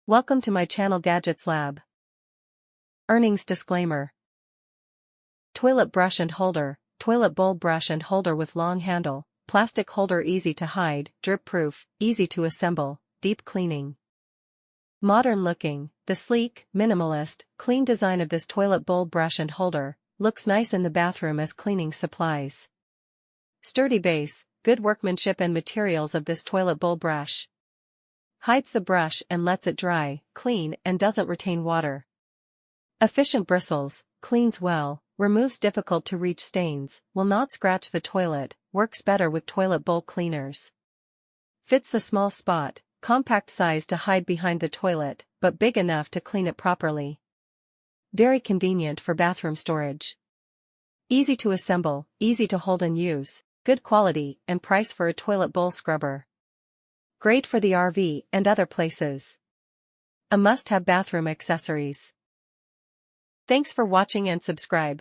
Welcome to my channel Gadgets Lab. Earnings disclaimer. Toilet brush and holder, toilet bowl brush and holder with long handle, plastic holder easy to hide, drip-proof, easy to assemble, deep cleaning. Modern looking, the sleek, minimalist, clean design of this toilet bowl brush and holder looks nice in the bathroom as cleaning supplies. Sturdy base, good workmanship and materials of this toilet bowl brush. Hides the brush and lets it dry, clean and doesn't retain water. Efficient bristles, cleans well, removes difficult to reach stains, will not scratch the toilet, works better with toilet bowl cleaners. Fits the small spot, compact size to hide behind the toilet, but big enough to clean it properly. Very convenient for bathroom storage. Easy to assemble, easy to hold and use, good quality and price for a toilet bowl scrubber. Great for the RV and other places. A must-have bathroom accessories. Thanks for watching and subscribe.